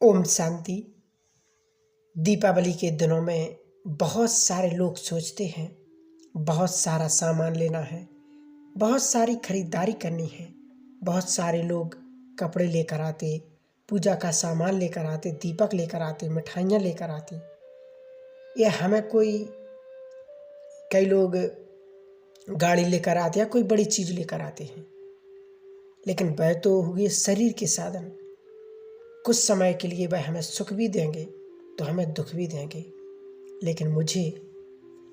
ओम शांति। दीपावली के दिनों में बहुत सारे लोग सोचते हैं बहुत सारा सामान लेना है, बहुत सारी खरीदारी करनी है। बहुत सारे लोग कपड़े लेकर आते, पूजा का सामान लेकर आते, दीपक लेकर आते, मिठाइयाँ लेकर आते। या हमें कई लोग गाड़ी लेकर आते या कोई बड़ी चीज़ लेकर आते हैं, लेकिन वह तो हुए शरीर के साधन। कुछ समय के लिए वह हमें सुख भी देंगे तो हमें दुख भी देंगे। लेकिन मुझे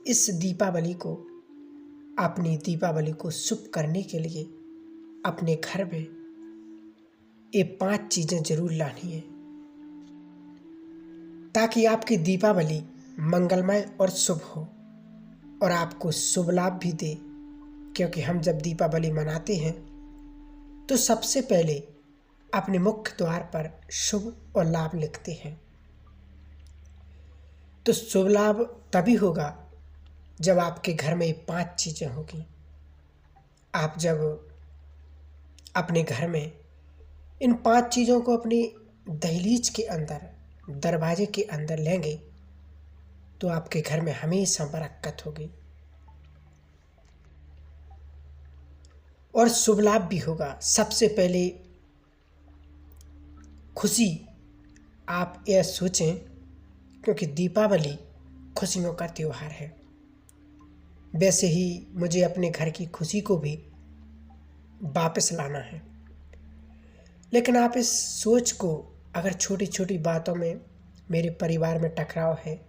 इस दीपावली को, अपनी दीपावली को शुभ करने के लिए अपने घर में ये 5 चीज़ें जरूर लानी है, ताकि आपकी दीपावली मंगलमय और शुभ हो और आपको शुभ लाभ भी दे। क्योंकि हम जब दीपावली मनाते हैं तो सबसे पहले अपने मुख्य द्वार पर शुभ और लाभ लिखते हैं। तो शुभ लाभ तभी होगा जब आपके घर में 5 चीज़ें होगी। आप जब अपने घर में इन 5 चीज़ों को अपनी दहलीज के अंदर, दरवाजे के अंदर लेंगे तो आपके घर में हमेशा बरकत होगी और शुभ लाभ भी होगा। सबसे पहले खुशी। आप यह सोचें, क्योंकि दीपावली खुशियों का त्यौहार है, वैसे ही मुझे अपने घर की खुशी को भी वापस लाना है। लेकिन आप इस सोच को, अगर छोटी छोटी बातों में मेरे परिवार में टकराव है,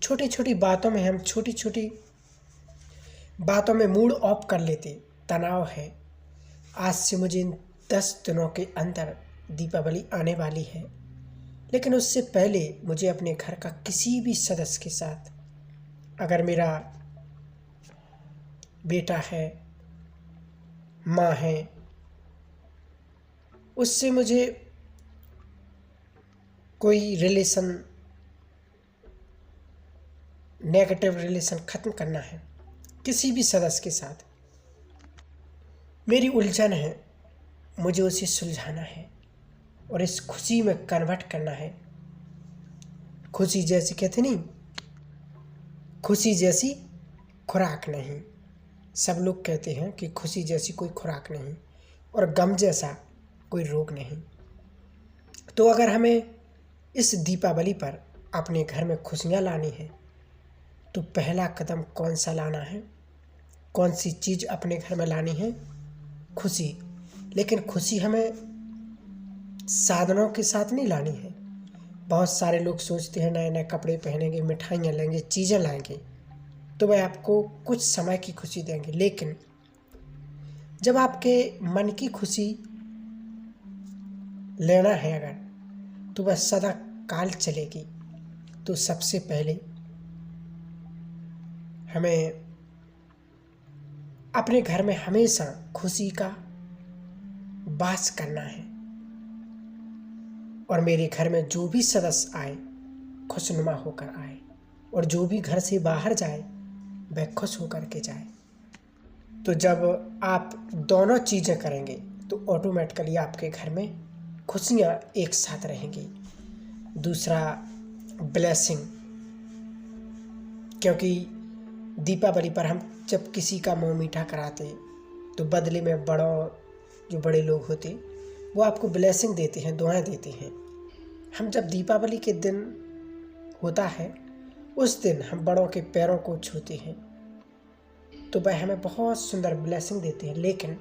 छोटी छोटी बातों में हम छोटी छोटी बातों में मूड ऑफ कर लेते, तनाव है। आज से मुझे इन 10 दिनों के अंदर दीपावली आने वाली है, लेकिन उससे पहले मुझे अपने घर का किसी भी सदस्य के साथ, अगर मेरा बेटा है, माँ है, उससे मुझे कोई रिलेशन, नेगेटिव रिलेशन ख़त्म करना है। किसी भी सदस्य के साथ मेरी उलझन है, मुझे उसे सुलझाना है और इस खुशी में कन्वर्ट करना है। खुशी जैसी कहते नहीं, खुशी जैसी खुराक नहीं। सब लोग कहते हैं कि खुशी जैसी कोई खुराक नहीं और गम जैसा कोई रोग नहीं। तो अगर हमें इस दीपावली पर अपने घर में खुशियाँ लानी है तो पहला कदम कौन सा लाना है, कौन सी चीज़ अपने घर में लानी है? खुशी। लेकिन खुशी हमें साधनों के साथ नहीं लानी है। बहुत सारे लोग सोचते हैं नए नए कपड़े पहनेंगे, मिठाइयाँ लेंगे, चीज़ें लाएंगे तो वह आपको कुछ समय की खुशी देंगे। लेकिन जब आपके मन की खुशी लेना है अगर, तो वह सदा काल चलेगी। तो सबसे पहले हमें अपने घर में हमेशा खुशी का वास करना है और मेरे घर में जो भी सदस्य आए खुशनुमा होकर आए और जो भी घर से बाहर जाए वह खुश होकर के जाए। तो जब आप दोनों चीज़ें करेंगे तो ऑटोमेटिकली आपके घर में खुशियाँ एक साथ रहेंगी। दूसरा, ब्लेसिंग। क्योंकि दीपावली पर हम जब किसी का मुँह मीठा कराते तो बदले में जो बड़े लोग होते वो आपको ब्लेसिंग देते हैं, दुआएं देते हैं। हम जब दीपावली के दिन होता है उस दिन हम बड़ों के पैरों को छूते हैं तो वह हमें बहुत सुंदर ब्लेसिंग देते हैं। लेकिन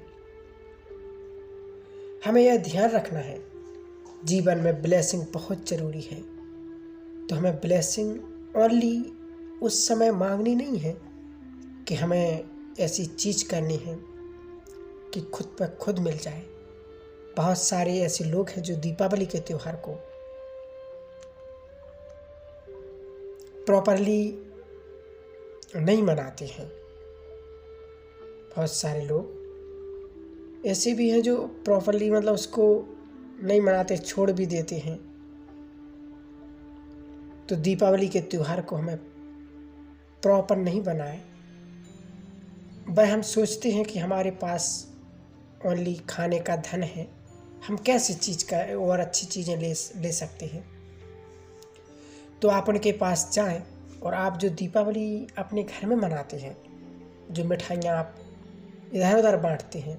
हमें यह ध्यान रखना है, जीवन में ब्लेसिंग बहुत ज़रूरी है। तो हमें ब्लेसिंग ओनली उस समय मांगनी नहीं है कि हमें ऐसी चीज़ करनी है कि खुद पर खुद मिल जाए। बहुत सारे ऐसे लोग हैं जो दीपावली के त्यौहार को प्रॉपरली नहीं मनाते हैं। बहुत सारे लोग ऐसे भी हैं जो प्रॉपरली उसको नहीं मनाते, छोड़ भी देते हैं। तो दीपावली के त्यौहार को हमें प्रॉपर नहीं बनाए। वह हम सोचते हैं कि हमारे पास ओनली खाने का धन है, हम कैसे चीज़ का और अच्छी चीज़ें ले सकते हैं। तो आप उनके पास जाएं और आप जो दीपावली अपने घर में मनाते हैं, जो मिठाइयाँ आप इधर उधर बांटते हैं,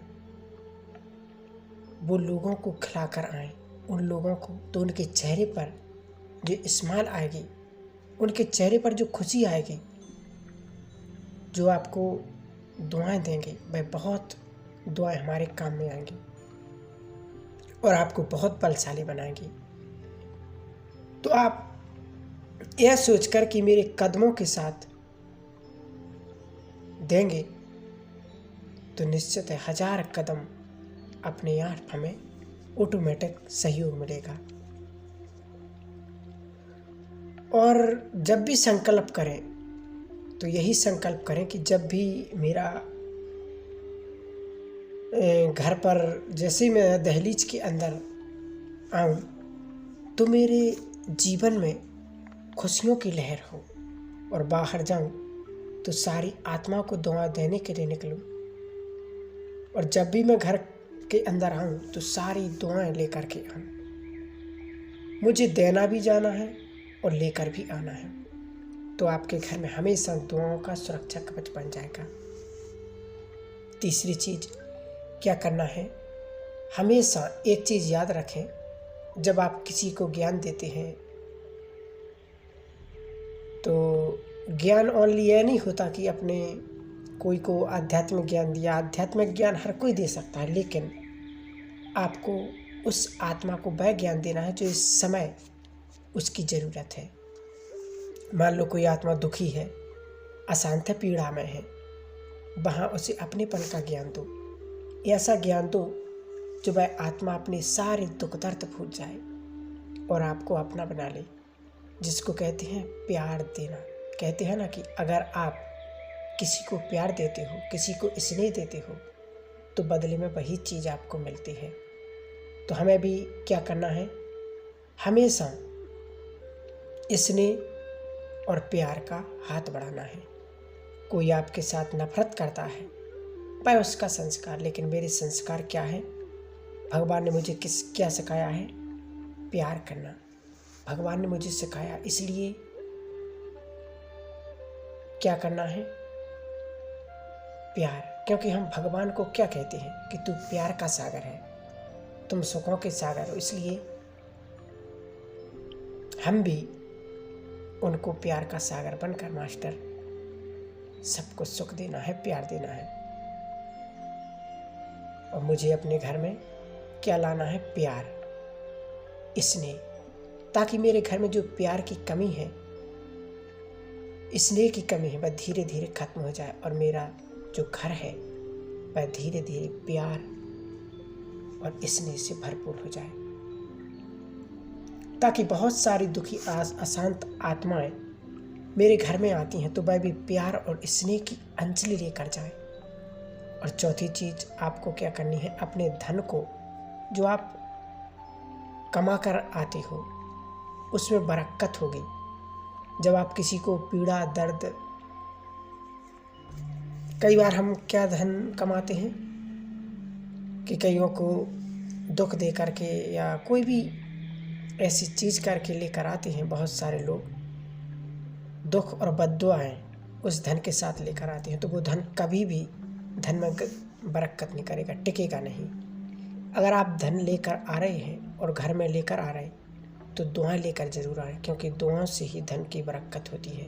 वो लोगों को खिला कर आएँ। उन लोगों को तो उनके चेहरे पर जो स्माइल आएगी, उनके चेहरे पर जो खुशी आएगी, जो आपको दुआएं देंगे, वह बहुत दुआएं हमारे काम में आएंगी और आपको बहुत बलशाली बनाएंगी। तो आप यह सोचकर कि मेरे कदमों के साथ देंगे तो निश्चित है 1000 कदम अपने आप हमें ऑटोमेटिक सहयोग मिलेगा। और जब भी संकल्प करें तो यही संकल्प करें कि जब भी मेरा घर पर जैसे मैं दहलीज के अंदर आऊं तो मेरे जीवन में खुशियों की लहर हो, और बाहर जाऊं तो सारी आत्मा को दुआ देने के लिए निकलूं। और जब भी मैं घर के अंदर आऊं तो सारी दुआएं लेकर के आऊं। मुझे देना भी जाना है और लेकर भी आना है। तो आपके घर में हमेशा दुआओं का सुरक्षा कवच बन जाएगा। तीसरी चीज़ क्या करना है, हमेशा एक चीज़ याद रखें, जब आप किसी को ज्ञान देते हैं तो ज्ञान ओनली यह नहीं होता कि अपने कोई को आध्यात्मिक ज्ञान दिया। आध्यात्मिक ज्ञान हर कोई दे सकता है, लेकिन आपको उस आत्मा को वह ज्ञान देना है जो इस समय उसकी ज़रूरत है। मान लो कोई आत्मा दुखी है, अशांत है, पीड़ा में है, वहाँ उसे अपनेपन का ज्ञान दो। ऐसा ज्ञान दो जो वह आत्मा अपने सारे दुख दर्द भूल जाए और आपको अपना बना ले, जिसको कहते हैं प्यार देना। कहते हैं ना कि अगर आप किसी को प्यार देते हो, किसी को स्नेह देते हो, तो बदले में वही चीज़ आपको मिलती है। तो हमें भी क्या करना है, हमेशा स्नेह और प्यार का हाथ बढ़ाना है। कोई आपके साथ नफरत करता है, वह उसका संस्कार, लेकिन मेरे संस्कार क्या है, भगवान ने मुझे क्या सिखाया है, प्यार करना। भगवान ने मुझे सिखाया, इसलिए क्या करना है, प्यार। क्योंकि हम भगवान को क्या कहते हैं कि तू प्यार का सागर है, तुम सुखों के सागर हो। इसलिए हम भी उनको प्यार का सागर बनकर मास्टर सबको सुख देना है, प्यार देना है। और मुझे अपने घर में क्या लाना है, प्यार, स्नेह, ताकि मेरे घर में जो प्यार की कमी है, स्नेह की कमी है, वह धीरे धीरे खत्म हो जाए और मेरा जो घर है वह धीरे धीरे प्यार और स्नेह से भरपूर हो जाए, ताकि बहुत सारी दुखी अशांत आत्माएं मेरे घर में आती हैं तो वह भी प्यार और स्नेह की अंजलि लेकर जाए। और चौथी चीज़ आपको क्या करनी है, अपने धन को जो आप कमा कर आते हो उसमें बरकत होगी। जब आप किसी को पीड़ा दर्द, कई बार हम क्या धन कमाते हैं कि कईयों को दुख दे करके या कोई भी ऐसी चीज़ करके लेकर आते हैं। बहुत सारे लोग दुख और बद्दुआएं उस धन के साथ लेकर आते हैं, तो वो धन कभी भी धन में बरकत नहीं करेगा, टिकेगा नहीं। अगर आप धन लेकर आ रहे हैं और घर में लेकर आ रहे हैं तो दुआएं लेकर जरूर आए, क्योंकि दुआओं से ही धन की बरकत होती है।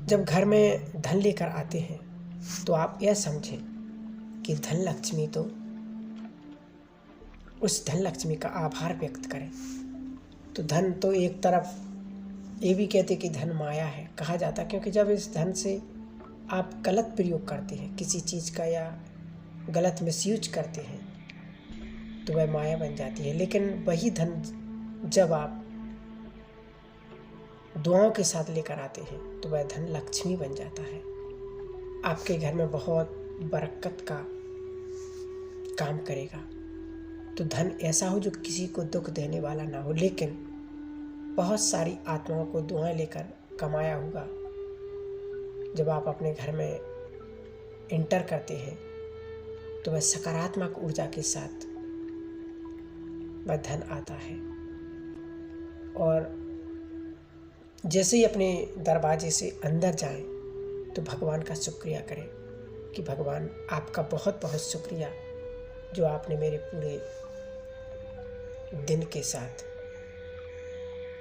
जब घर में धन लेकर आते हैं तो आप यह समझें कि धन लक्ष्मी, तो उस धन लक्ष्मी का आभार व्यक्त करें। तो धन तो एक तरफ ये भी कहते कि धन माया है, कहा जाता, क्योंकि जब इस धन से आप गलत प्रयोग करते हैं किसी चीज़ का या गलत मिसयूज करते हैं तो वह माया बन जाती है। लेकिन वही धन जब आप दुआओं के साथ लेकर आते हैं तो वह धन लक्ष्मी बन जाता है। आपके घर में बहुत बरकत का काम करेगा। तो धन ऐसा हो जो किसी को दुख देने वाला ना हो, लेकिन बहुत सारी आत्माओं को दुआएं लेकर कमाया होगा। जब आप अपने घर में इंटर करते हैं तो वह सकारात्मक ऊर्जा के साथ वह धन आता है। और जैसे ही अपने दरवाजे से अंदर जाएं तो भगवान का शुक्रिया करें कि भगवान आपका बहुत बहुत शुक्रिया जो आपने मेरे पूरे दिन के साथ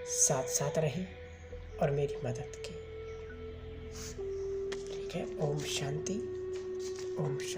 साथ साथ रहे और मेरी मदद की। ठीक है। ओम शांति। ओम शांति।